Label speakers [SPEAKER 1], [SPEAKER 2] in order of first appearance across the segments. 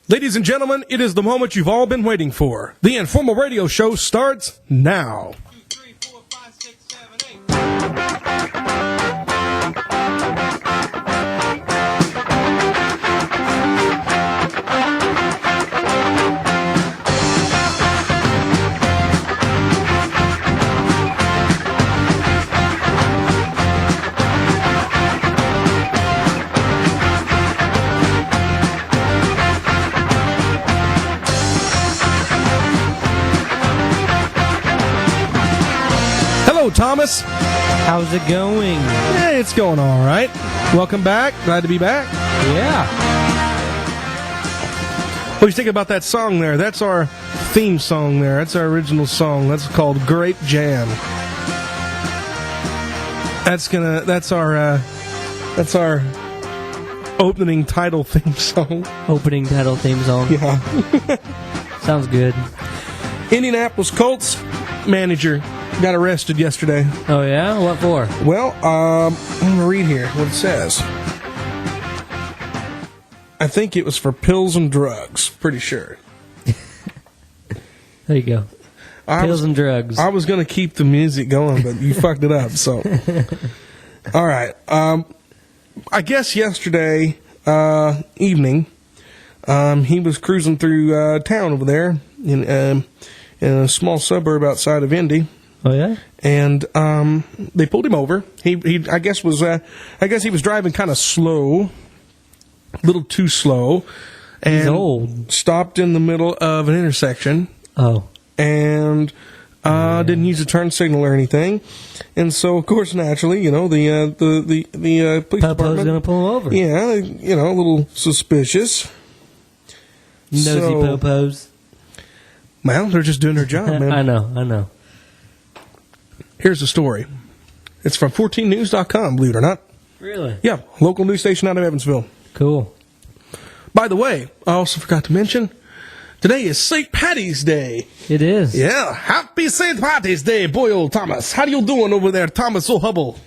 [SPEAKER 1] Ladies and gentlemen, it is the moment you've all been waiting for. The Informal Radio Show starts now.
[SPEAKER 2] 2, 3, 4, 5, 6, 7, 8.
[SPEAKER 1] Hello, Thomas.
[SPEAKER 3] How's it going?
[SPEAKER 1] Hey, it's going all right. Welcome back. Glad to be back.
[SPEAKER 3] Yeah.
[SPEAKER 1] What do you think about that song there? That's our theme song there. That's our original song. That's called Grape Jam. That's our opening title theme song.
[SPEAKER 3] Opening title theme song.
[SPEAKER 1] Yeah.
[SPEAKER 3] Sounds good.
[SPEAKER 1] Indianapolis Colts manager got arrested yesterday.
[SPEAKER 3] Oh, yeah? What for?
[SPEAKER 1] Well, I'm going to read here what it says. I think it was for pills and drugs. Pretty sure.
[SPEAKER 3] There you go. Pills and drugs.
[SPEAKER 1] I was going to keep the music going, but you fucked it up. So, all right. I guess yesterday evening, he was cruising through town over there in a small suburb outside of Indy.
[SPEAKER 3] Oh, yeah?
[SPEAKER 1] And they pulled him over. He I guess he was driving kind of slow, a little too slow, and
[SPEAKER 3] he's old.
[SPEAKER 1] Stopped in the middle of an intersection.
[SPEAKER 3] Oh.
[SPEAKER 1] And didn't use a turn signal or anything. And so, of course, naturally, you know, the police department
[SPEAKER 3] going to pull him over.
[SPEAKER 1] Yeah, you know, a little suspicious.
[SPEAKER 3] Nosy popos.
[SPEAKER 1] Well, they're just doing their job, man.
[SPEAKER 3] I know.
[SPEAKER 1] Here's the story. It's from 14news.com, believe it or not.
[SPEAKER 3] Really?
[SPEAKER 1] Yeah, local news station out of Evansville.
[SPEAKER 3] Cool.
[SPEAKER 1] By the way, I also forgot to mention, today is St. Patty's Day.
[SPEAKER 3] It is.
[SPEAKER 1] Yeah, happy St. Patty's Day, boy old Thomas. How you doing over there, Thomas O'Hubble?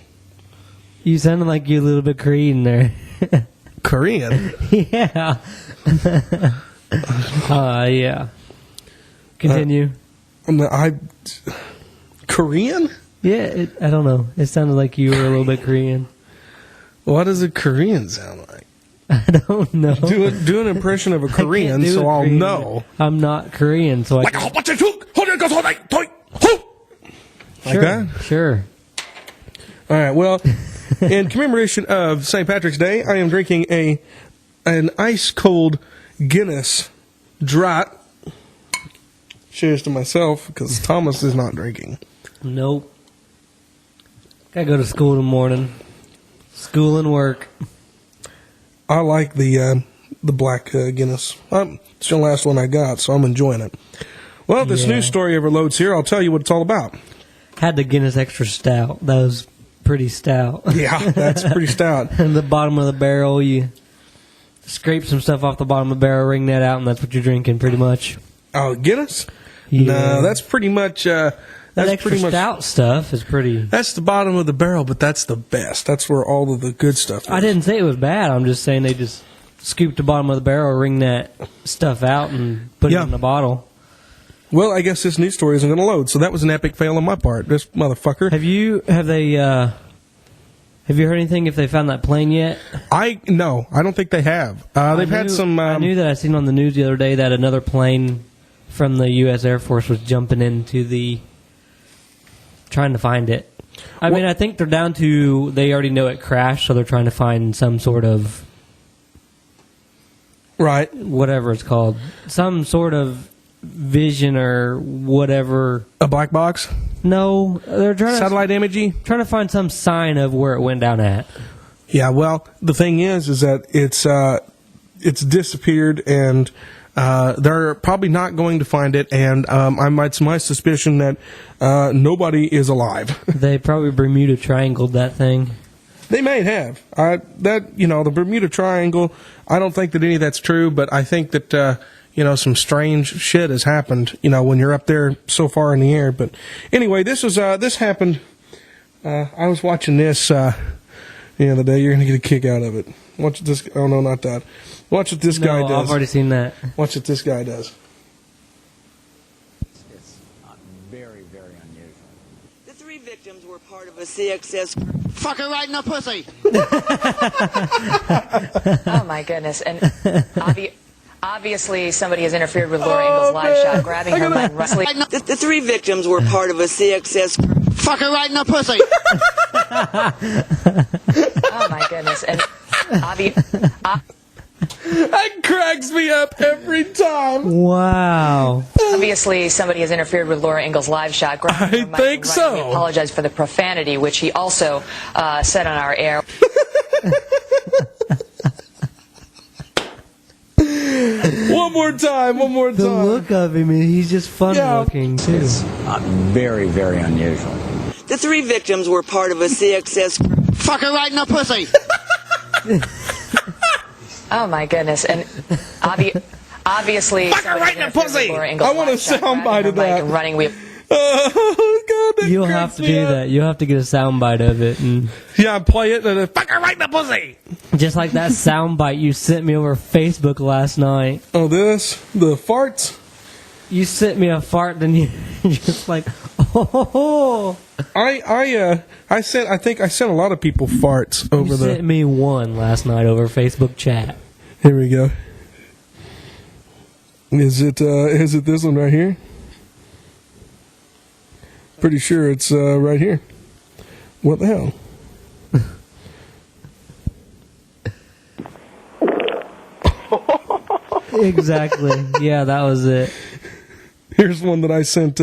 [SPEAKER 3] You sounded like you're a little bit Korean there.
[SPEAKER 1] Korean?
[SPEAKER 3] Yeah. Yeah. Continue.
[SPEAKER 1] Korean?
[SPEAKER 3] Yeah, I don't know. It sounded like you were a little bit Korean.
[SPEAKER 1] What does a Korean sound like?
[SPEAKER 3] I don't know.
[SPEAKER 1] Do an impression of a Korean so I'll know.
[SPEAKER 3] I'm not Korean, so I
[SPEAKER 1] like that?
[SPEAKER 3] Sure.
[SPEAKER 1] All right, well, in commemoration of St. Patrick's Day, I am drinking an ice-cold Guinness draught. Cheers to myself, because Thomas is not drinking.
[SPEAKER 3] Nope. Gotta go to school in the morning. School and work.
[SPEAKER 1] I like the black Guinness. It's the last one I got, so I'm enjoying it. Well, if this news story ever loads here, I'll tell you what it's all about.
[SPEAKER 3] Had the Guinness Extra Stout. That was pretty stout.
[SPEAKER 1] Yeah, that's pretty stout.
[SPEAKER 3] And the bottom of the barrel, you scrape some stuff off the bottom of the barrel, wring that out, and that's what you're drinking, pretty much.
[SPEAKER 1] Oh, Guinness?
[SPEAKER 3] Yeah.
[SPEAKER 1] No, that's pretty much...
[SPEAKER 3] that extra stout stuff is pretty...
[SPEAKER 1] That's the bottom of the barrel, but that's the best. That's where all of the good stuff is.
[SPEAKER 3] I didn't say it was bad. I'm just saying they just scooped the bottom of the barrel, wring that stuff out, and put it in the bottle.
[SPEAKER 1] Well, I guess this news story isn't going to load, so that was an epic fail on my part. This motherfucker.
[SPEAKER 3] Have you heard anything if they found that plane yet?
[SPEAKER 1] No, I don't think they have. They've had some...
[SPEAKER 3] I knew that I seen on the news the other day that another plane from the U.S. Air Force was jumping into trying to find it. I mean, I think they're down to, they already know it crashed, so they're trying to find some sort of...
[SPEAKER 1] Right.
[SPEAKER 3] Whatever it's called. Some sort of vision or whatever.
[SPEAKER 1] A black box?
[SPEAKER 3] No. They're trying to...
[SPEAKER 1] Satellite imaging?
[SPEAKER 3] Trying to find some sign of where it went down at.
[SPEAKER 1] Yeah, well, the thing is that it's disappeared, and they're probably not going to find it, and it's my suspicion that nobody is alive. They
[SPEAKER 3] probably Bermuda Triangled that thing.
[SPEAKER 1] They may have. The Bermuda Triangle, I don't think that any of that's true, but I think that, some strange shit has happened, when you're up there so far in the air. But anyway, this happened, I was watching this the other day. You're going to get a kick out of it. Watch this. Oh, no, not that. Watch what this guy
[SPEAKER 3] No,
[SPEAKER 1] does.
[SPEAKER 3] I've already seen that.
[SPEAKER 1] Watch what this guy does.
[SPEAKER 4] It's very, very unusual.
[SPEAKER 5] The 3 victims were part of a CXS group.
[SPEAKER 2] Fuck her right in the pussy.
[SPEAKER 6] Oh my goodness! And obviously, somebody has interfered with Laura Ingalls' live shot, grabbing her leg, wrestling.
[SPEAKER 5] The 3 victims were part of a CXS group.
[SPEAKER 2] Fuck her right in the pussy.
[SPEAKER 6] Oh my goodness! And
[SPEAKER 1] That cracks me up every time.
[SPEAKER 3] Wow.
[SPEAKER 6] obviously, somebody has interfered with Laura Ingalls' live shot.
[SPEAKER 1] I think so.
[SPEAKER 6] We apologize for the profanity, which he also said on our air.
[SPEAKER 1] One more time.
[SPEAKER 3] The look of him, he's just fun looking, too.
[SPEAKER 4] Very, very unusual.
[SPEAKER 5] The 3 victims were part of a CXS group.
[SPEAKER 2] Fuck her right in the pussy.
[SPEAKER 6] Oh my goodness! And obviously,
[SPEAKER 1] Fuck her right in the pussy! I want a soundbite of that.
[SPEAKER 6] And running,
[SPEAKER 1] Oh, God, that
[SPEAKER 3] You'll have to do that. You'll have to get a soundbite of it. And
[SPEAKER 1] Yeah, play it and fuck her right in the pussy.
[SPEAKER 3] just like that soundbite you sent me over Facebook last night.
[SPEAKER 1] Oh, the farts.
[SPEAKER 3] You sent me a fart, then you're just like, oh.
[SPEAKER 1] I think I sent a lot of people farts over
[SPEAKER 3] You sent me one last night over Facebook chat.
[SPEAKER 1] Here we go. Is it this one right here? Pretty sure it's right here. What the hell?
[SPEAKER 3] Exactly. Yeah, that was it.
[SPEAKER 1] Here's one that I sent.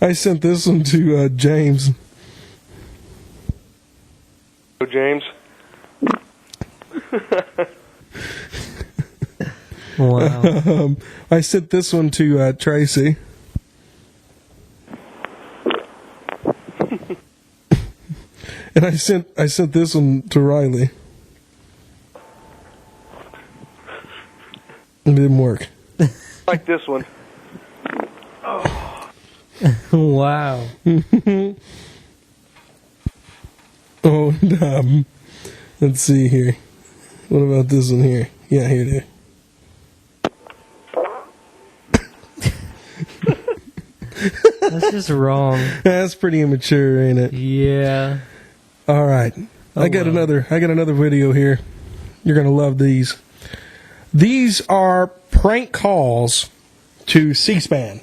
[SPEAKER 1] I sent this one to James. James.
[SPEAKER 3] Wow.
[SPEAKER 1] I sent this one to Tracy. And I sent this one to Riley. It didn't work. Like this one.
[SPEAKER 3] Wow.
[SPEAKER 1] Oh, and, let's see here. What about this one here? Yeah, here it is.
[SPEAKER 3] That's just wrong.
[SPEAKER 1] That's pretty immature, ain't it?
[SPEAKER 3] Yeah.
[SPEAKER 1] All right.
[SPEAKER 3] Oh,
[SPEAKER 1] I got
[SPEAKER 3] wow.
[SPEAKER 1] another video here. You're going to love these. These are prank calls to C-SPAN.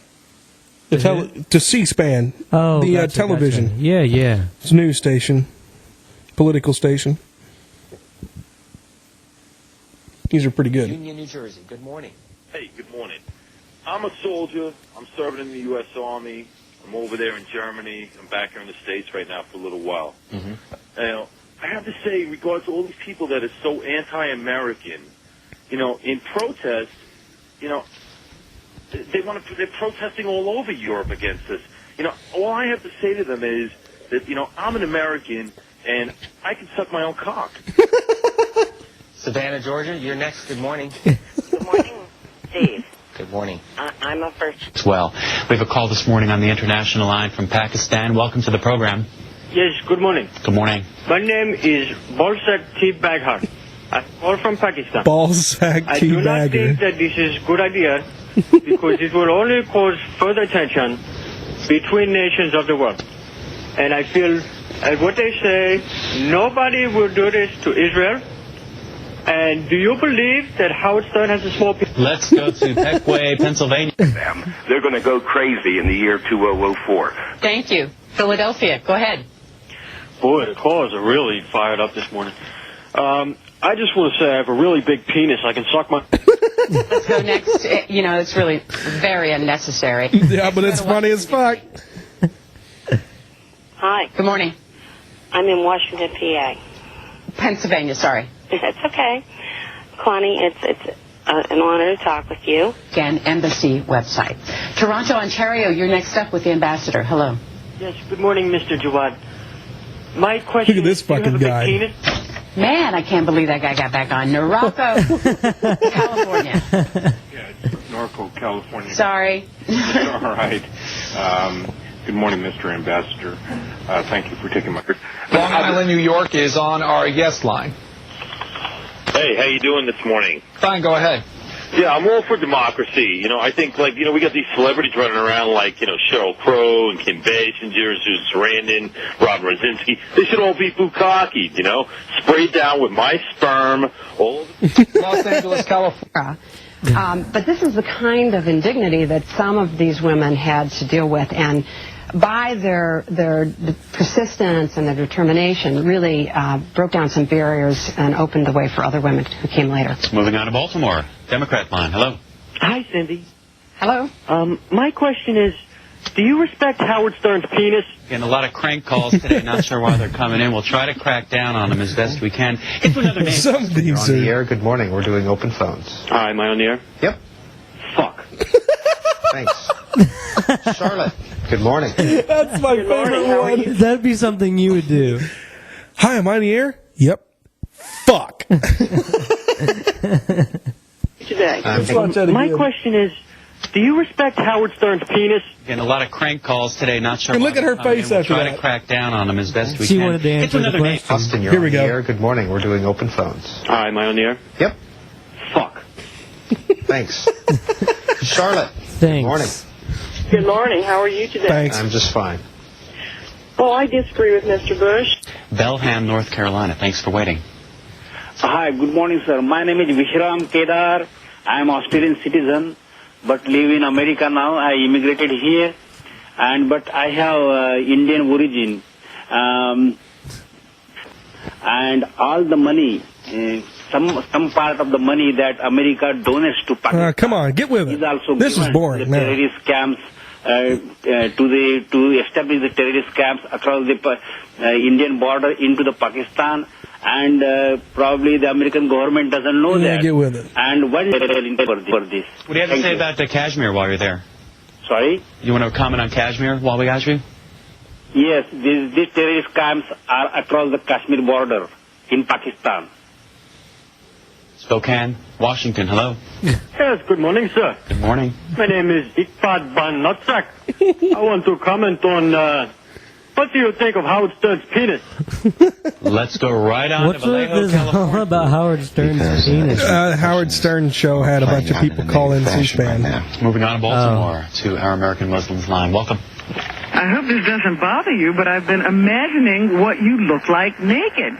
[SPEAKER 1] To C-SPAN.
[SPEAKER 3] Oh,
[SPEAKER 1] the
[SPEAKER 3] gotcha,
[SPEAKER 1] television.
[SPEAKER 3] gotcha. Yeah.
[SPEAKER 1] It's a news station. Political station. These are pretty good.
[SPEAKER 7] Union, New Jersey. Good morning.
[SPEAKER 8] Hey, good morning. I'm a soldier. I'm serving in the U.S. Army. I'm over there in Germany. I'm back here in the States right now for a little while.
[SPEAKER 7] Mm-hmm.
[SPEAKER 8] Now, I have to say, in regards to all these people that are so anti-American, in protest, they're protesting all over Europe against this. All I have to say to them is that, I'm an American and I can suck my own cock.
[SPEAKER 7] Savannah, Georgia, you're next. Good morning.
[SPEAKER 9] Good morning, Steve.
[SPEAKER 7] Good morning.
[SPEAKER 9] I'm a first.
[SPEAKER 10] As well. We have a call this morning on the international line from Pakistan. Welcome to the program.
[SPEAKER 11] Yes, good morning.
[SPEAKER 10] Good morning.
[SPEAKER 11] My name is Balsak T. Baghar. I call from Pakistan.
[SPEAKER 1] Ballsack
[SPEAKER 11] I do not
[SPEAKER 1] teabagger.
[SPEAKER 11] think that this is a good idea because it will only cause further tension between nations of the world. And I feel, as what they say, nobody will do this to Israel. And do you believe that Howard Stern has a small...
[SPEAKER 10] Let's go to Peckway, Pennsylvania.
[SPEAKER 12] They're going to go crazy in the year 2004.
[SPEAKER 9] Thank you. Philadelphia, go ahead.
[SPEAKER 11] Boy, the callers are really fired up this morning. I just want to say I have a really big penis. I can suck my...
[SPEAKER 9] Let's go next. It's really very unnecessary.
[SPEAKER 1] Yeah, but it's funny as fuck.
[SPEAKER 9] Hi. Good morning.
[SPEAKER 13] I'm in Washington, PA.
[SPEAKER 9] Pennsylvania, sorry.
[SPEAKER 13] That's okay. Connie, it's an honor to talk with you.
[SPEAKER 9] Again, embassy website. Toronto, Ontario, you're next up with the ambassador. Hello.
[SPEAKER 11] Yes, good morning, Mr. Jawad. My question
[SPEAKER 1] Look at this
[SPEAKER 11] is, do you
[SPEAKER 1] fucking
[SPEAKER 11] have a
[SPEAKER 1] guy.
[SPEAKER 11] big penis?
[SPEAKER 9] Man, I can't believe that guy got back on. Norco, California.
[SPEAKER 8] Yeah, it's Norco, California.
[SPEAKER 9] Sorry.
[SPEAKER 8] All right.
[SPEAKER 14] Good morning, Mr. Ambassador. Thank you for taking my...
[SPEAKER 15] Long Island, New York is on our yes line.
[SPEAKER 8] Hey, how you doing this morning?
[SPEAKER 15] Fine, go ahead.
[SPEAKER 8] Yeah, I'm all for democracy. You know, I think, like, you know, we got these celebrities running around like, you know, Sheryl Crow and Kim Basinger, Susan Sarandon, Robert Brzezinski. They should all be bukkakied, you know, sprayed down with my sperm. All
[SPEAKER 15] Los Angeles, California.
[SPEAKER 9] But this is the kind of indignity that some of these women had to deal with, and by their persistence and their determination really broke down some barriers and opened the way for other women who came later.
[SPEAKER 10] Moving on to Baltimore. Democrat line. Hello.
[SPEAKER 11] Hi, Cindy.
[SPEAKER 9] Hello.
[SPEAKER 11] My question is, do you respect Howard Stern's penis?
[SPEAKER 10] Getting a lot of crank calls today. Not sure why they're coming in. We'll try to crack down on them as best we can. Get to another name.
[SPEAKER 1] Some of these
[SPEAKER 16] on the air. Good morning. We're doing open phones.
[SPEAKER 8] Hi, am I on the air?
[SPEAKER 16] Yep.
[SPEAKER 8] Fuck.
[SPEAKER 16] Thanks. Charlotte. Good morning.
[SPEAKER 1] That's my favorite one.
[SPEAKER 3] That'd be something you would do.
[SPEAKER 1] Hi, am I on the air? Yep. Fuck.
[SPEAKER 11] Today.
[SPEAKER 1] Watch that
[SPEAKER 11] My
[SPEAKER 1] again.
[SPEAKER 11] question is, do you respect Howard Stern's penis?
[SPEAKER 10] Getting a lot of crank calls today. Not sure
[SPEAKER 1] And
[SPEAKER 10] why
[SPEAKER 1] look at
[SPEAKER 10] they're
[SPEAKER 1] her
[SPEAKER 10] coming
[SPEAKER 1] face
[SPEAKER 10] in. We'll
[SPEAKER 1] after
[SPEAKER 10] try
[SPEAKER 1] that.
[SPEAKER 10] to crack down on them as best we
[SPEAKER 3] She
[SPEAKER 10] can.
[SPEAKER 3] wanted to
[SPEAKER 10] Get
[SPEAKER 3] answer the
[SPEAKER 10] another name.
[SPEAKER 3] question.
[SPEAKER 16] Austin, you're
[SPEAKER 1] Here
[SPEAKER 16] on
[SPEAKER 1] we
[SPEAKER 16] the
[SPEAKER 1] go.
[SPEAKER 16] air. Good morning. We're doing open phones.
[SPEAKER 8] Hi, am I on the air?
[SPEAKER 16] Yep.
[SPEAKER 8] Fuck.
[SPEAKER 16] Thanks. Charlotte.
[SPEAKER 3] Thanks.
[SPEAKER 16] Morning.
[SPEAKER 13] Good morning. How are you today?
[SPEAKER 1] Thanks.
[SPEAKER 16] I'm just fine.
[SPEAKER 13] Well, I disagree with Mr. Bush.
[SPEAKER 10] Belham, North Carolina. Thanks for waiting.
[SPEAKER 11] Hi, good morning, sir. My name is Vishram Kedar. I am Australian citizen, but live in America now. I immigrated here, but I have Indian origin. And all the money, some part of the money that America donates to Pakistan
[SPEAKER 1] Come on, get with it.
[SPEAKER 11] is also
[SPEAKER 1] This is
[SPEAKER 11] given
[SPEAKER 1] boring.
[SPEAKER 11] to
[SPEAKER 1] No.
[SPEAKER 11] the terrorist camps. To establish the terrorist camps across the Indian border into the Pakistan, and probably the American government doesn't know
[SPEAKER 1] Yeah,
[SPEAKER 11] that.
[SPEAKER 1] get with it.
[SPEAKER 11] And one for this.
[SPEAKER 10] What do you have to say about Kashmir while you're there?
[SPEAKER 11] Sorry?
[SPEAKER 10] You want to comment on Kashmir while we got you?
[SPEAKER 11] Yes, these terrorist camps are across the Kashmir border in Pakistan.
[SPEAKER 10] Spokane, Washington. Hello.
[SPEAKER 11] Yes, good morning, sir.
[SPEAKER 10] Good morning.
[SPEAKER 11] My name is Ikbal Ban Nutsak. I want to comment on what do you think of Howard Stern's penis?
[SPEAKER 10] Let's go right on
[SPEAKER 3] What's
[SPEAKER 10] to
[SPEAKER 3] with
[SPEAKER 10] Vallejo,
[SPEAKER 3] this all
[SPEAKER 10] California.
[SPEAKER 3] about Howard Stern's penis?
[SPEAKER 1] Howard Stern show had a bunch of people call in C-SPAN.
[SPEAKER 10] Moving on to Baltimore to our American Muslims line. Welcome.
[SPEAKER 17] I hope this doesn't bother you, but I've been imagining what you look like naked.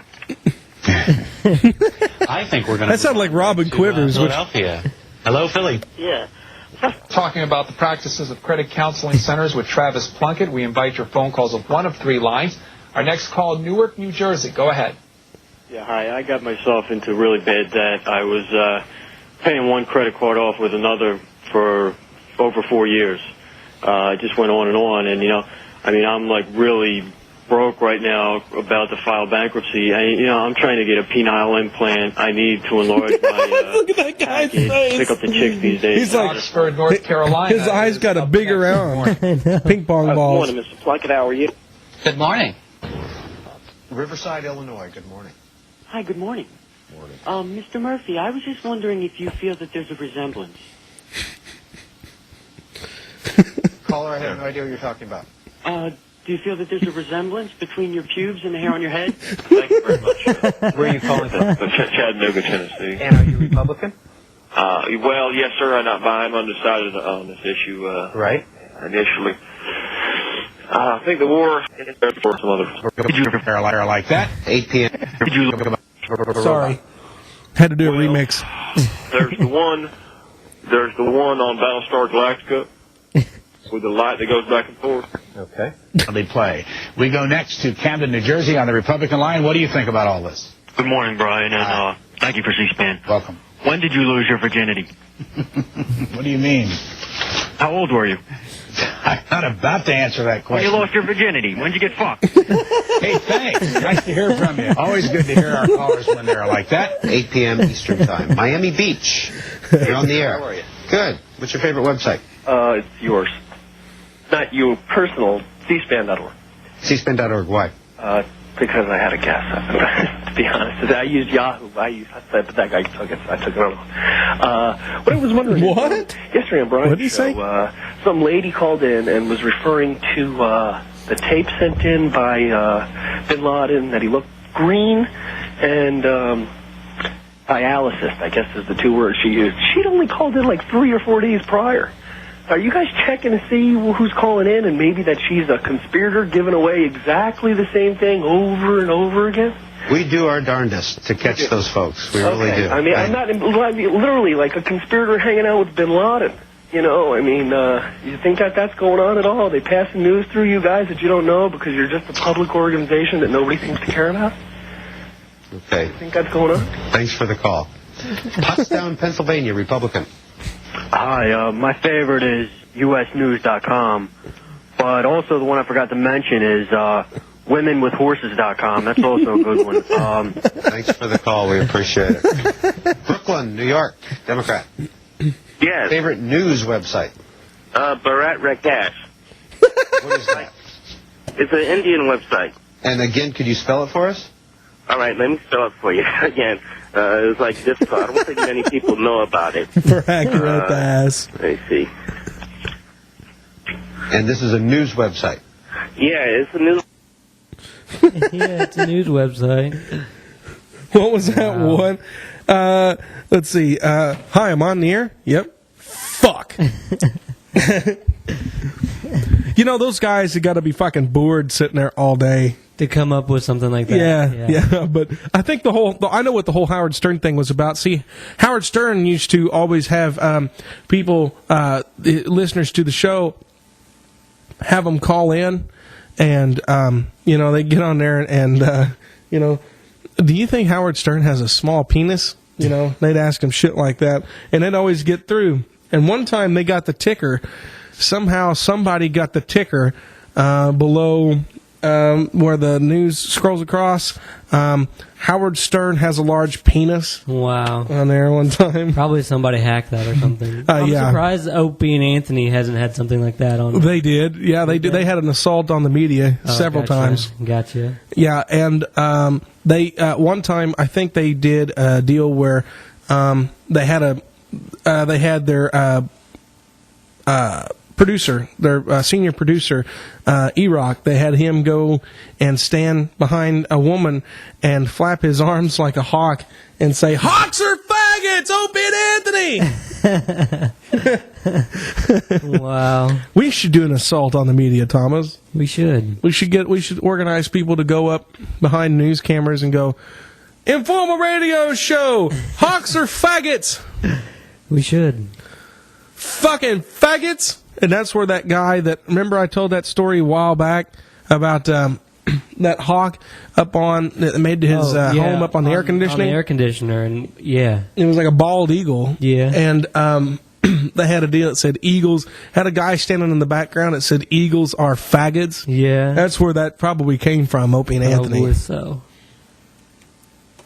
[SPEAKER 10] I think we're going to...
[SPEAKER 1] That sounded like Robin Quivers. Which,
[SPEAKER 10] Philadelphia. Hello, Philly.
[SPEAKER 11] Yeah.
[SPEAKER 15] Talking about the practices of credit counseling centers with Travis Plunkett. We invite your phone calls of one of three lines. Our next call, Newark, New Jersey. Go ahead.
[SPEAKER 11] Yeah, hi. I got myself into really bad debt. I was paying one credit card off with another for over 4 years. I just went on, and, you know, I mean, I'm, like, really broke right now, about to file bankruptcy. I'm trying to get a penile implant. I need to enlarge my
[SPEAKER 1] look at that guy's face.
[SPEAKER 11] pick up the chicks these days.
[SPEAKER 1] He's like,
[SPEAKER 15] Oxford, North Carolina.
[SPEAKER 1] his eyes got a bigger round. Ping pong
[SPEAKER 11] Good
[SPEAKER 1] balls.
[SPEAKER 11] morning, Mr. Plunkett. How are you?
[SPEAKER 10] Good morning.
[SPEAKER 16] Riverside, Illinois. Good morning.
[SPEAKER 11] Hi, good morning.
[SPEAKER 16] Morning.
[SPEAKER 11] Mr. Murphy, I was just wondering if you feel that there's a resemblance.
[SPEAKER 16] Caller, I have no idea what you're talking about.
[SPEAKER 11] Do you feel that there's a resemblance between your pubes and the hair on your head? Thank you very much.
[SPEAKER 16] Where are you calling from?
[SPEAKER 8] Chattanooga, Tennessee.
[SPEAKER 16] And are you Republican?
[SPEAKER 8] Well, yes, sir. I'm undecided on this issue.
[SPEAKER 16] Right.
[SPEAKER 8] Initially, I think the war for some other.
[SPEAKER 16] Did you prepare a letter like that? 8 p.m. Did you look about?
[SPEAKER 1] Sorry. Had to do a remix.
[SPEAKER 8] There's the one on Battlestar Galactica with the light that goes back and forth.
[SPEAKER 16] Okay.
[SPEAKER 18] They play. We go next to Camden, New Jersey on the Republican line. What do you think about all this?
[SPEAKER 11] Good morning, Brian, and thank you for C-SPAN.
[SPEAKER 18] Welcome.
[SPEAKER 11] When did you lose your virginity?
[SPEAKER 18] What do you mean?
[SPEAKER 11] How old were you?
[SPEAKER 18] I'm not about to answer that
[SPEAKER 11] When you
[SPEAKER 18] question.
[SPEAKER 11] lost your virginity? When'd you get fucked?
[SPEAKER 18] Hey, thanks. Nice to hear from you. Always good to hear our callers when they're like that.
[SPEAKER 16] 8 p.m. Eastern Time. Miami Beach. You're on the air.
[SPEAKER 8] How are you?
[SPEAKER 16] Good. What's your favorite website?
[SPEAKER 8] It's yours. Not you personal, cspan.org.
[SPEAKER 16] cspan.org. Why?
[SPEAKER 8] Because I had a guess.
[SPEAKER 19] to be honest. I used Yahoo. But that guy took it, so I took it on. What I was wondering...
[SPEAKER 1] What?
[SPEAKER 19] Yesterday on Brian's
[SPEAKER 1] What did he say?
[SPEAKER 19] Some lady called in and was referring to the tape sent in by Bin Laden that he looked green, and dialysis, I guess is the two words she used. She'd only called in like 3 or 4 days prior. Are you guys checking to see who's calling in and maybe that she's a conspirator giving away exactly the same thing over and over again?
[SPEAKER 16] We do our darndest to catch those folks. We really do.
[SPEAKER 19] I mean, I'm literally like a conspirator hanging out with Bin Laden. You know, I mean, you think that that's going on at all? They passing news through you guys that you don't know because you're just a public organization that nobody seems to care about?
[SPEAKER 16] Okay.
[SPEAKER 19] You think that's going on?
[SPEAKER 16] Thanks for the call. Pottstown, Pennsylvania, Republican.
[SPEAKER 20] Hi, my favorite is usnews.com, but also the one I forgot to mention is womenwithhorses.com. That's also a good one.
[SPEAKER 16] Thanks for the call. We appreciate it. Brooklyn, New York, Democrat.
[SPEAKER 12] Yes.
[SPEAKER 16] Favorite news website?
[SPEAKER 12] Bharat Rakash.
[SPEAKER 16] What is that?
[SPEAKER 12] It's an Indian website.
[SPEAKER 16] And again, could you spell it for us?
[SPEAKER 12] All right, let me spell it for you again. It was like difficult. I don't think many people know about it.
[SPEAKER 1] Rakash.
[SPEAKER 12] Let me see.
[SPEAKER 16] And this is a news website.
[SPEAKER 12] Yeah, it's a news.
[SPEAKER 3] Yeah, it's a news website.
[SPEAKER 1] What was that one? Let's see. Hi, I'm on the air. Yep. Fuck. You know, those guys have got to be fucking bored sitting there all day
[SPEAKER 3] to come up with something like that.
[SPEAKER 1] Yeah. But I think I know what the whole Howard Stern thing was about. See, Howard Stern used to always have people, listeners to the show, have them call in, and they get on there and do you think Howard Stern has a small penis? You know, they'd ask him shit like that, and they'd always get through. And one time they got the ticker. Somehow somebody got the ticker below where the news scrolls across. Howard Stern has a large penis.
[SPEAKER 3] Wow.
[SPEAKER 1] On there one time.
[SPEAKER 3] Probably somebody hacked that or something. I'm surprised Opie and Anthony hasn't had something like that on.
[SPEAKER 1] They did. Yeah, they did. They had an assault on the media several times.
[SPEAKER 3] Gotcha.
[SPEAKER 1] Yeah, and they one time I think they did a deal where they had their producer, their senior producer, E-Rock, they had him go and stand behind a woman and flap his arms like a hawk and say, "Hawks are faggots, Opie and Anthony!"
[SPEAKER 3] Wow.
[SPEAKER 1] We should do an assault on the media, Thomas.
[SPEAKER 3] We should.
[SPEAKER 1] We should organize people to go up behind news cameras and go, "Informal radio show, Hawks are faggots."
[SPEAKER 3] We should.
[SPEAKER 1] Fucking faggots. And that's where that guy remember I told that story a while back about that hawk up on, that made his home up on the air conditioning?
[SPEAKER 3] On the air conditioner, and yeah.
[SPEAKER 1] It was like a bald eagle.
[SPEAKER 3] Yeah.
[SPEAKER 1] And they had a deal that said eagles, had a guy standing in the background that said eagles are faggots.
[SPEAKER 3] Yeah.
[SPEAKER 1] That's where that probably came from, Opie and Anthony.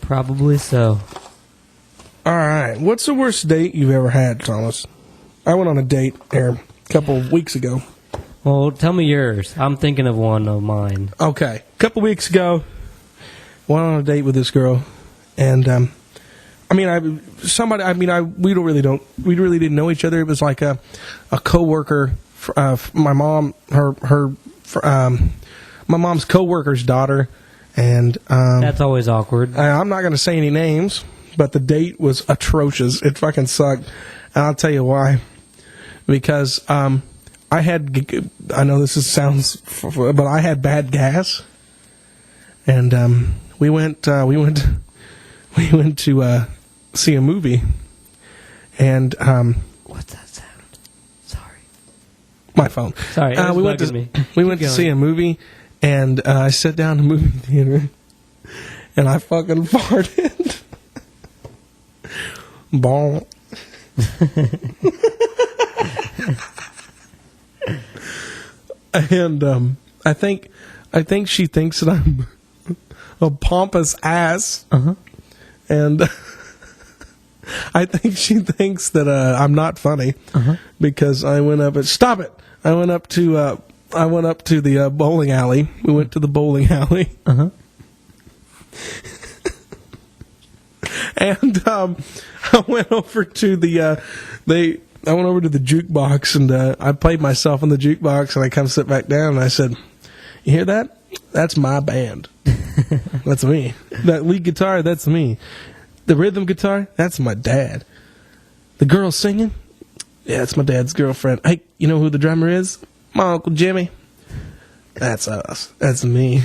[SPEAKER 3] Probably so.
[SPEAKER 1] All right. What's the worst date you've ever had, Thomas? I went on a date there a couple of weeks ago.
[SPEAKER 3] Well, tell me yours. I'm thinking of one of mine.
[SPEAKER 1] Okay. A couple of weeks ago, went on a date with this girl, and we really didn't know each other. It was like a coworker, my mom, my mom's coworker's daughter, and
[SPEAKER 3] that's always awkward.
[SPEAKER 1] I'm not going to say any names, but the date was atrocious. It fucking sucked, and I'll tell you why. Because I know this sounds, but I had bad gas, and we went to see a movie, and
[SPEAKER 3] what's that sound? Sorry,
[SPEAKER 1] my phone.
[SPEAKER 3] Sorry,
[SPEAKER 1] we went to see a movie, and I sat down in the movie theater, and I fucking farted. Ball. And I think she thinks that I'm a pompous ass, and I think she thinks that I'm not funny because I went up and stop it. I went up to the bowling alley. We went to the bowling alley. And I went over to the jukebox, and I played myself on the jukebox, and I come sit back down, and I said, "You hear that? That's my band. That's me. That lead guitar, that's me. The rhythm guitar, that's my dad. The girl singing, yeah, that's my dad's girlfriend. Hey, you know who the drummer is? My Uncle Jimmy. That's us. That's me."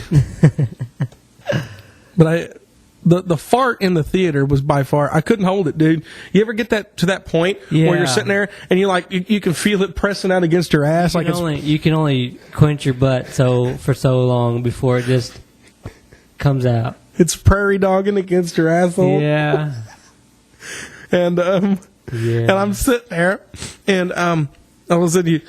[SPEAKER 1] But the fart in the theater was by far, I couldn't hold it, dude. You ever get to that point where you're sitting there and you can feel it pressing out against your ass?
[SPEAKER 3] You can only quench your butt for so long before it just comes out.
[SPEAKER 1] It's prairie dogging against your asshole.
[SPEAKER 3] Yeah.
[SPEAKER 1] And and I'm sitting there, and all of a sudden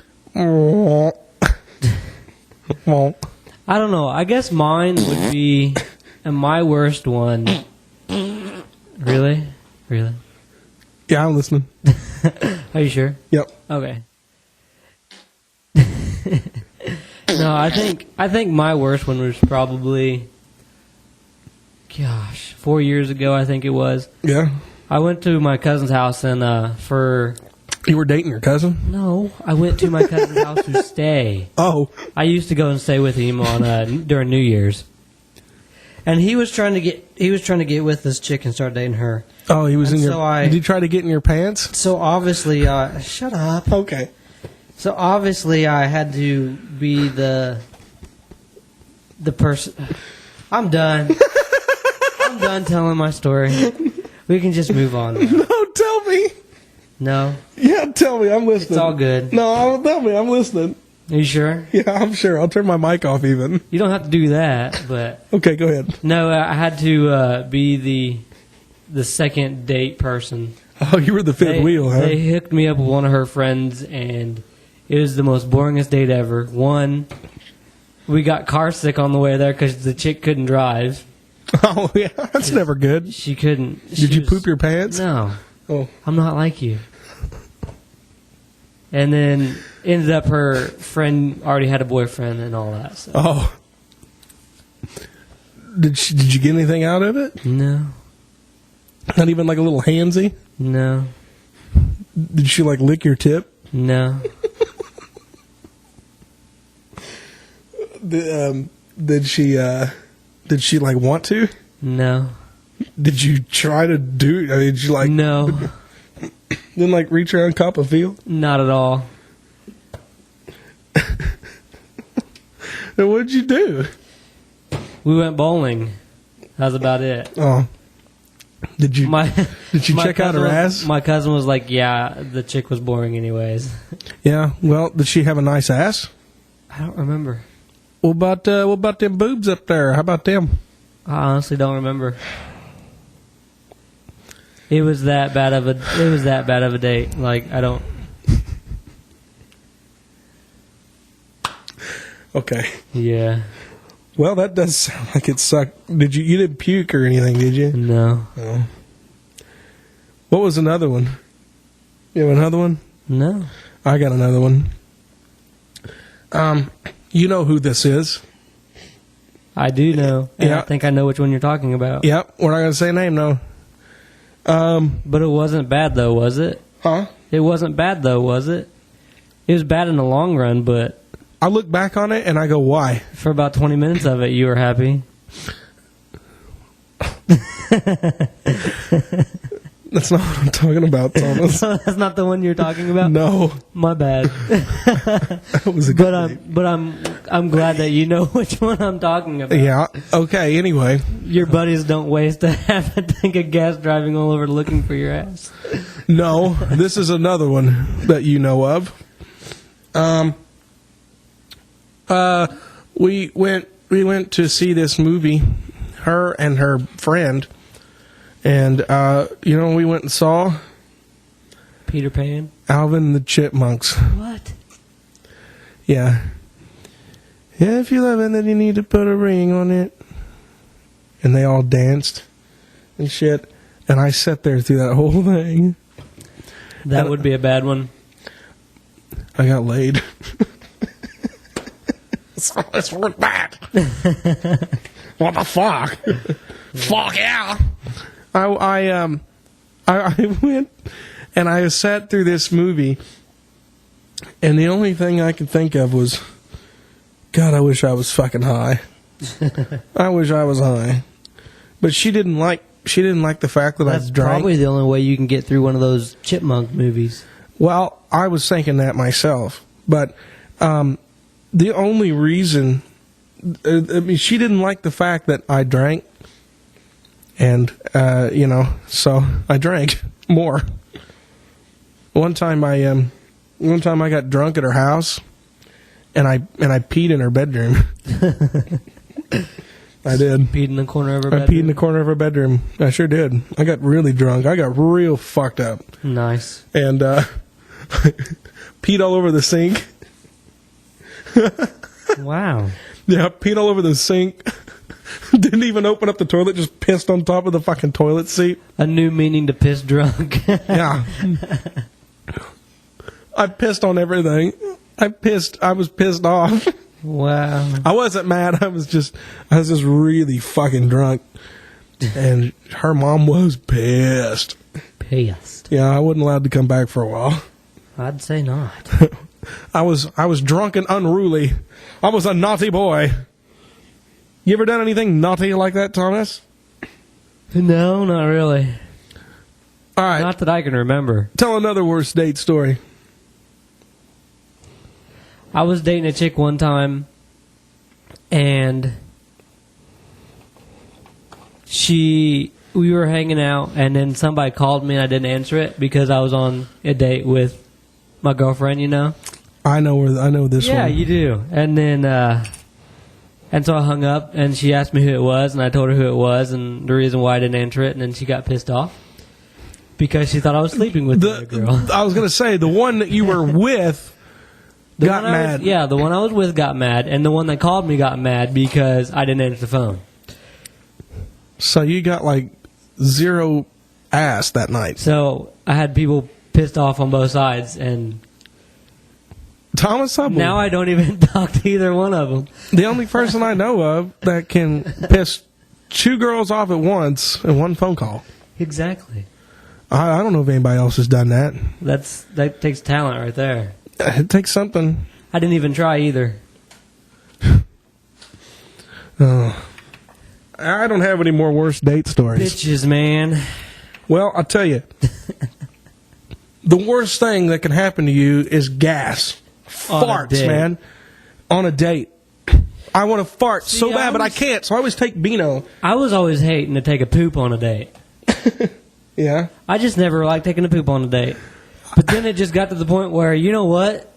[SPEAKER 3] I don't know. I guess mine would be my worst one. Really?
[SPEAKER 1] Yeah, I'm listening.
[SPEAKER 3] Are you sure?
[SPEAKER 1] Yep.
[SPEAKER 3] Okay. No, I think my worst one was probably, 4 years ago, I think it was.
[SPEAKER 1] Yeah.
[SPEAKER 3] I went to my cousin's house, and
[SPEAKER 1] You were dating your cousin?
[SPEAKER 3] No, I went to my cousin's house to stay.
[SPEAKER 1] Oh.
[SPEAKER 3] I used to go and stay with him during New Year's. And he was trying to get with this chick and start dating her.
[SPEAKER 1] Oh, he was did you try to get in your pants?
[SPEAKER 3] So obviously, shut up.
[SPEAKER 1] Okay.
[SPEAKER 3] So obviously, I had to be the person. I'm done. I'm done telling my story. We can just move on now.
[SPEAKER 1] No, tell me.
[SPEAKER 3] No?
[SPEAKER 1] Yeah, tell me. I'm listening.
[SPEAKER 3] It's all good.
[SPEAKER 1] No, tell me. I'm listening.
[SPEAKER 3] Are you sure?
[SPEAKER 1] Yeah, I'm sure. I'll turn my mic off even.
[SPEAKER 3] You don't have to do that, but...
[SPEAKER 1] Okay, go ahead.
[SPEAKER 3] No, I had to be the second date person.
[SPEAKER 1] Oh, you were the fifth wheel, huh?
[SPEAKER 3] They hooked me up with one of her friends, and it was the most boringest date ever. One, we got car sick on the way there because the chick couldn't drive.
[SPEAKER 1] Oh, yeah. That's never good.
[SPEAKER 3] She couldn't.
[SPEAKER 1] Did you poop your pants?
[SPEAKER 3] No.
[SPEAKER 1] Oh.
[SPEAKER 3] I'm not like you. And then ended up her friend already had a boyfriend and all that. So.
[SPEAKER 1] Oh. Did you get anything out of it?
[SPEAKER 3] No.
[SPEAKER 1] Not even like a little handsy?
[SPEAKER 3] No.
[SPEAKER 1] Did she like lick your tip?
[SPEAKER 3] No.
[SPEAKER 1] Did she like want to?
[SPEAKER 3] No.
[SPEAKER 1] Did you try to do? I mean, did you like?
[SPEAKER 3] No.
[SPEAKER 1] Didn't like reach around cop a feel?
[SPEAKER 3] Not at all.
[SPEAKER 1] Then what did you do?
[SPEAKER 3] We went bowling. That was about it.
[SPEAKER 1] Oh. Did you check out her ass?
[SPEAKER 3] My cousin was like, "Yeah, the chick was boring, anyways."
[SPEAKER 1] Yeah. Well, did she have a nice ass?
[SPEAKER 3] I don't remember.
[SPEAKER 1] What about them boobs up there? How about them?
[SPEAKER 3] I honestly don't remember. It was that bad of a date. Like, I don't.
[SPEAKER 1] Okay.
[SPEAKER 3] Yeah.
[SPEAKER 1] Well, that does sound like it sucked. You didn't puke or anything, did you?
[SPEAKER 3] No.
[SPEAKER 1] Oh. What was another one? You have another one?
[SPEAKER 3] No.
[SPEAKER 1] I got another one. You know who this is.
[SPEAKER 3] I do know. And
[SPEAKER 1] yeah.
[SPEAKER 3] I think I know which one you're talking about.
[SPEAKER 1] Yep. We're not going to say a name, no.
[SPEAKER 3] But it wasn't bad, though, was it?
[SPEAKER 1] Huh?
[SPEAKER 3] It wasn't bad, though, was it? It was bad in the long run, but...
[SPEAKER 1] I look back on it and I go, why?
[SPEAKER 3] For about 20 minutes of it, you were happy.
[SPEAKER 1] That's not what I'm talking about, Thomas.
[SPEAKER 3] That's not the one you're talking about?
[SPEAKER 1] No.
[SPEAKER 3] My bad.
[SPEAKER 1] That was a good
[SPEAKER 3] But I'm glad that you know which one I'm talking about.
[SPEAKER 1] Yeah. Okay, anyway.
[SPEAKER 3] Your buddies don't waste a half a tank of gas driving all over looking for your ass.
[SPEAKER 1] No, this is another one that you know of. We went to see this movie, her and her friend, and we went and saw
[SPEAKER 3] Peter Pan,
[SPEAKER 1] Alvin and the Chipmunks.
[SPEAKER 3] What?
[SPEAKER 1] Yeah. Yeah, if you love it, then you need to put a ring on it. And they all danced and shit. And I sat there through that whole thing.
[SPEAKER 3] That would be a bad one.
[SPEAKER 1] I got laid. It's worth that. What the fuck? Fuck yeah. I went and I sat through this movie, and the only thing I could think of was, God, I wish I was fucking high. I wish I was high. But she didn't like the fact that
[SPEAKER 3] That's
[SPEAKER 1] I drank.
[SPEAKER 3] probably the only way you can get through one of those chipmunk movies.
[SPEAKER 1] Well, I was thinking that myself, but the only reason, she didn't like the fact that I drank, and so I drank more. One time I got drunk at her house, and I peed in her bedroom. I did.
[SPEAKER 3] Peed in the corner of her bedroom?
[SPEAKER 1] I peed in the corner of her bedroom. I sure did. I got really drunk. I got real fucked up.
[SPEAKER 3] Nice.
[SPEAKER 1] And peed all over the sink.
[SPEAKER 3] Wow.
[SPEAKER 1] Yeah, peed all over the sink. Didn't even open up the toilet, just pissed on top of the fucking toilet seat.
[SPEAKER 3] A new meaning to piss drunk.
[SPEAKER 1] Yeah. I pissed on everything. I was pissed off.
[SPEAKER 3] Wow.
[SPEAKER 1] I wasn't mad. I was just really fucking drunk. And her mom was pissed.
[SPEAKER 3] Pissed.
[SPEAKER 1] Yeah, I wasn't allowed to come back for a while.
[SPEAKER 3] I'd say not.
[SPEAKER 1] I was drunk and unruly. I was a naughty boy. You ever done anything naughty like that, Thomas?
[SPEAKER 3] No, not really.
[SPEAKER 1] All right.
[SPEAKER 3] Not that I can remember.
[SPEAKER 1] Tell another worst date story.
[SPEAKER 3] I was dating a chick one time, and we were hanging out, and then somebody called me and I didn't answer it because I was on a date with my girlfriend, you know?
[SPEAKER 1] I know this one.
[SPEAKER 3] Yeah, you do. And then and so I hung up, and she asked me who it was, and I told her who it was and the reason why I didn't answer it, and then she got pissed off because she thought I was sleeping with the girl.
[SPEAKER 1] I was going to say, the one that you were with got mad.
[SPEAKER 3] The one I was with got mad, and the one that called me got mad because I didn't answer the phone.
[SPEAKER 1] So you got like zero ass that night.
[SPEAKER 3] So I had people pissed off on both sides, and
[SPEAKER 1] Thomas Hubble.
[SPEAKER 3] Now I don't even talk to either one of them.
[SPEAKER 1] The only person I know of that can piss two girls off at once in one phone call.
[SPEAKER 3] Exactly.
[SPEAKER 1] I don't know if anybody else has done that.
[SPEAKER 3] That takes talent right there.
[SPEAKER 1] It takes something.
[SPEAKER 3] I didn't even try either.
[SPEAKER 1] I don't have any more worst date stories.
[SPEAKER 3] Bitches, man.
[SPEAKER 1] Well, I'll tell you. The worst thing that can happen to you is gas. Farts, man. On a date. I want to fart so bad, but I can't, so I always take Beano.
[SPEAKER 3] I was always hating to take a poop on a date.
[SPEAKER 1] Yeah?
[SPEAKER 3] I just never liked taking a poop on a date. But then it just got to the point where, you know what?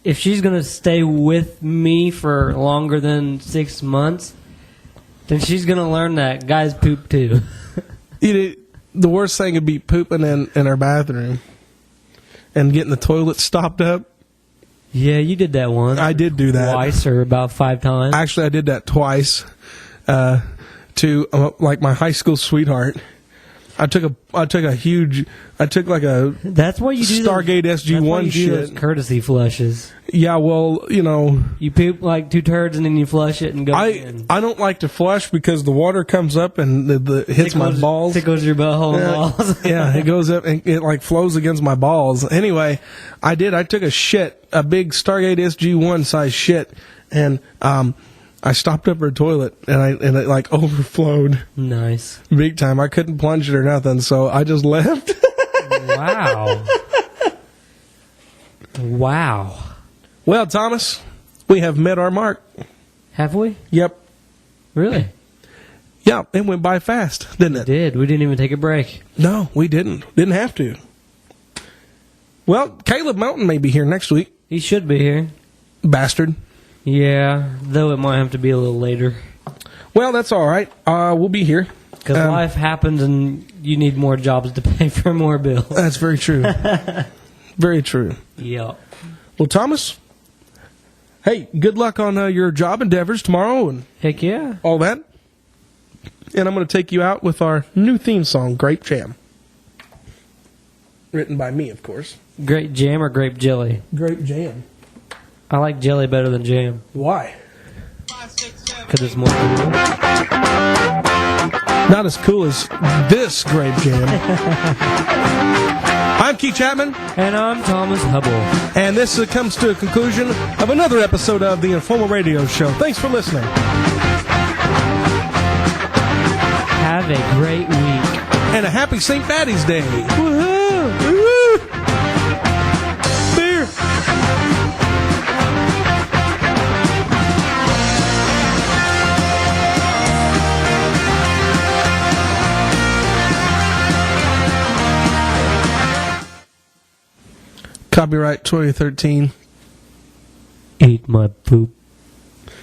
[SPEAKER 3] If she's going to stay with me for longer than 6 months, then she's going to learn that guys poop too.
[SPEAKER 1] The worst thing would be pooping in her bathroom and getting the toilet stopped up.
[SPEAKER 3] Yeah, you did that once.
[SPEAKER 1] I did do that.
[SPEAKER 3] Twice or about 5 times.
[SPEAKER 1] Actually, I did that twice to like my high school sweetheart. I took like a
[SPEAKER 3] that's what you do
[SPEAKER 1] Stargate SG-1 shit.
[SPEAKER 3] Those courtesy flushes.
[SPEAKER 1] Yeah, well, you know,
[SPEAKER 3] you poop like 2 turds and then you flush it and go.
[SPEAKER 1] I don't like to flush because the water comes up and it hits my balls.
[SPEAKER 3] Tickles your butthole and balls.
[SPEAKER 1] Yeah, it goes up and it like flows against my balls. Anyway, I took a shit, a big Stargate SG-1 size shit, and I stopped up her toilet and it like overflowed.
[SPEAKER 3] Nice.
[SPEAKER 1] Big time. I couldn't plunge it or nothing, so I just left.
[SPEAKER 3] Wow. Wow.
[SPEAKER 1] Well, Thomas, we have met our mark.
[SPEAKER 3] Have we?
[SPEAKER 1] Yep.
[SPEAKER 3] Really?
[SPEAKER 1] Yeah, it went by fast, didn't it?
[SPEAKER 3] It did. We didn't even take a break.
[SPEAKER 1] No, we didn't. Didn't have to. Well, Caleb Mountain may be here next week.
[SPEAKER 3] He should be here.
[SPEAKER 1] Bastard.
[SPEAKER 3] Yeah, though it might have to be a little later.
[SPEAKER 1] Well, that's all right. We'll be here.
[SPEAKER 3] Because life happens and you need more jobs to pay for more bills.
[SPEAKER 1] That's very true. Very true.
[SPEAKER 3] Yep.
[SPEAKER 1] Well, Thomas, hey, good luck on your job endeavors tomorrow and
[SPEAKER 3] heck yeah,
[SPEAKER 1] all that. And I'm going to take you out with our new theme song, Grape Jam. Written by me, of course.
[SPEAKER 3] Grape jam or grape jelly?
[SPEAKER 1] Grape jam.
[SPEAKER 3] I like jelly better than jam.
[SPEAKER 1] Why?
[SPEAKER 2] 5, 6, 7,
[SPEAKER 3] because it's more cool.
[SPEAKER 1] Not as cool as this grape jam. I'm Keith Chapman.
[SPEAKER 3] And I'm Thomas Hubble.
[SPEAKER 1] And this comes to a conclusion of another episode of the Informal Radio Show. Thanks for listening.
[SPEAKER 3] Have a great week.
[SPEAKER 1] And a happy St. Patty's Day.
[SPEAKER 3] Woohoo!
[SPEAKER 1] Woo-hoo! Beer. Copyright 2013.
[SPEAKER 3] Eat my poop.